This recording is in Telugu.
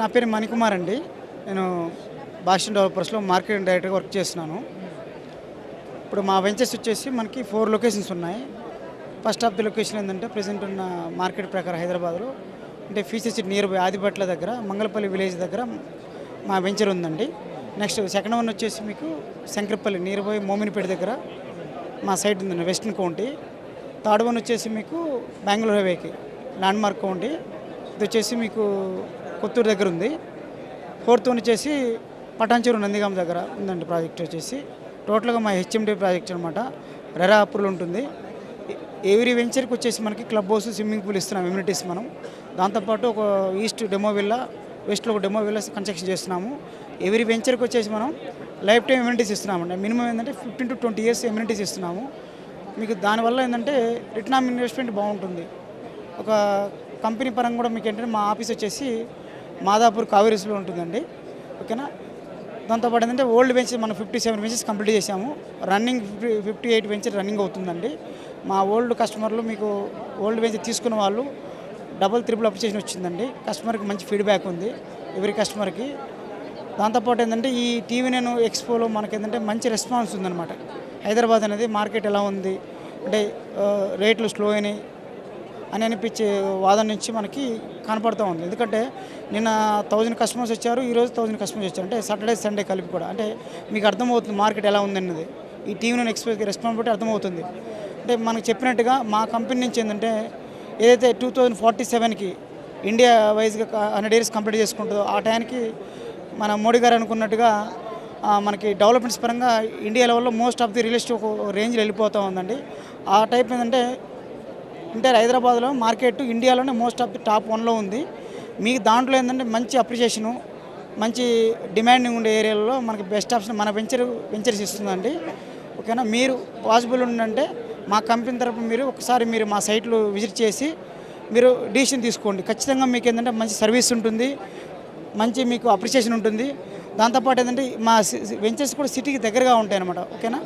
నా పేరు మణికుమార్ అండి. నేను భాషన్ డెవలపర్స్లో మార్కెటింగ్ డైరెక్టర్గా వర్క్ చేస్తున్నాను. ఇప్పుడు మా వెంచర్స్ వచ్చేసి మనకి 4 లొకేషన్స్ ఉన్నాయి. ఫస్ట్ ఆఫ్ ది లొకేషన్ ఏంటంటే ప్రజెంట్ ఉన్న మార్కెట్ ప్రకారం హైదరాబాద్లో అంటే feature city near by Adibatla దగ్గర మంగళపల్లి విలేజ్ దగ్గర మా వెంచర్ ఉందండి. నెక్స్ట్ సెకండ్ వన్ వచ్చేసి మీకు శంకరపల్లి నియర్ బై మోమినిపేట దగ్గర మా సైట్ ఉందండి, వెస్టర్న్ కౌంటీ. థర్డ్ వన్ వచ్చేసి మీకు బెంగళూరు హైవేకి ల్యాండ్మార్క్ కౌంటీ, ఇది వచ్చేసి మీకు కొత్తూరు దగ్గర ఉంది. ఫోర్త్ వన్ వచ్చేసి పటాన్చెరు నందిగామ దగ్గర ఉందండి ప్రాజెక్ట్ వచ్చేసి. టోటల్గా మా హెచ్ఎండి ప్రాజెక్ట్ అనమాట. రెరా అప్రూవల్ ఉంటుంది. ఎవ్రీ వెంచర్కి వచ్చేసి మనకి క్లబ్ హౌస్, స్విమ్మింగ్ పూల్ ఇస్తున్నాం ఎమ్యూనిటీస్ మనం. దాంతోపాటు ఒక ఈస్ట్ డెమో విల్లా, వెస్ట్లో ఒక డెమో విల్లా కన్స్ట్రక్షన్ చేస్తున్నాము. ఎవ్రీ వెంచర్కి వచ్చేసి మనం లైఫ్ టైం ఎమ్యూనిటీస్ ఇస్తున్నామండి. మినిమం ఏంటంటే 15 to 20 years ఎమ్యూనిటీస్ ఇస్తున్నాము. మీకు దానివల్ల ఏంటంటే రిటర్న్ ఆన్ ఇన్వెస్ట్మెంట్ బాగుంటుంది. ఒక కంపెనీ పరంగా కూడా మీకు ఏంటంటే మా ఆఫీస్ వచ్చేసి మాదాపూర్ కావేరీస్లో ఉంటుందండి. ఓకేనా. దాంతోపాటు ఏంటంటే ఓల్డ్ వెంచర్ మనం 57 వెంచర్స్ కంప్లీట్ చేసాము. రన్నింగ్ 58 వెంచర్ రన్నింగ్ అవుతుందండి. మా ఓల్డ్ కస్టమర్లు మీకు ఓల్డ్ వెంచర్ తీసుకున్న వాళ్ళు డబుల్ త్రిబుల్ అప్లికేషన్ వచ్చిందండి. కస్టమర్కి మంచి ఫీడ్బ్యాక్ ఉంది ఎవరి కస్టమర్కి. దాంతోపాటు ఏంటంటే ఈ టీవీ నేను ఎక్స్పోలో మనకి ఏంటంటే మంచి రెస్పాన్స్ ఉందన్నమాట. హైదరాబాద్ అనేది మార్కెట్ ఎలా ఉంది అంటే రేట్లు స్లో అయినాయి అని అనిపించే వాదన నుంచి మనకి కనపడుతూ ఉంది. ఎందుకంటే నిన్న 1000 కస్టమర్స్ వచ్చారు, ఈరోజు 1000 కస్టమర్స్ వచ్చారు. అంటే సాటర్డే సండే కలిపి కూడా అంటే మీకు అర్థమవుతుంది మార్కెట్ ఎలా ఉందన్నది. ఈ టీవీ నేను ఎక్స్పోకి రెస్పాన్స్ బట్టి అర్థమవుతుంది. అంటే మనకు చెప్పినట్టుగా మా కంపెనీ నుంచి ఏంటంటే ఏదైతే 2047కి ఇండియా వైజ్గా 100 years కంప్లీట్ చేసుకుంటుందో ఆ టైంకి మన మోడీ గారు అనుకున్నట్టుగా మనకి డెవలప్మెంట్స్ పరంగా ఇండియా లెవెల్లో most of the real estate ఒక రేంజ్లో వెళ్ళిపోతూ ఉందండి. ఆ టైప్ ఏంటంటే ఇంటర్ హైదరాబాద్లో మార్కెట్ ఇండియాలోనే మోస్ట్ ఆఫ్ ది టాప్ 1లో ఉంది. మీకు దాంట్లో ఏంటంటే మంచి అప్రిషియేషను, మంచి డిమాండింగ్ ఉండే ఏరియాలో మనకి బెస్ట్ ఆప్షన్ మన వెంచర్స్ ఇస్తుందండి. ఓకేనా. మీరు పాసిబుల్ ఉందంటే మా కంపెనీ తరపున మీరు ఒకసారి మీరు మా సైట్లో విజిట్ చేసి మీరు డిసిషన్ తీసుకోండి. ఖచ్చితంగా మీకు ఏంటంటే మంచి సర్వీస్ ఉంటుంది, మంచి మీకు అప్రిషియేషన్ ఉంటుంది. దాంతోపాటు ఏంటంటే మా వెంచర్స్ కూడా సిటీకి దగ్గరగా ఉంటాయి అన్నమాట. ఓకేనా.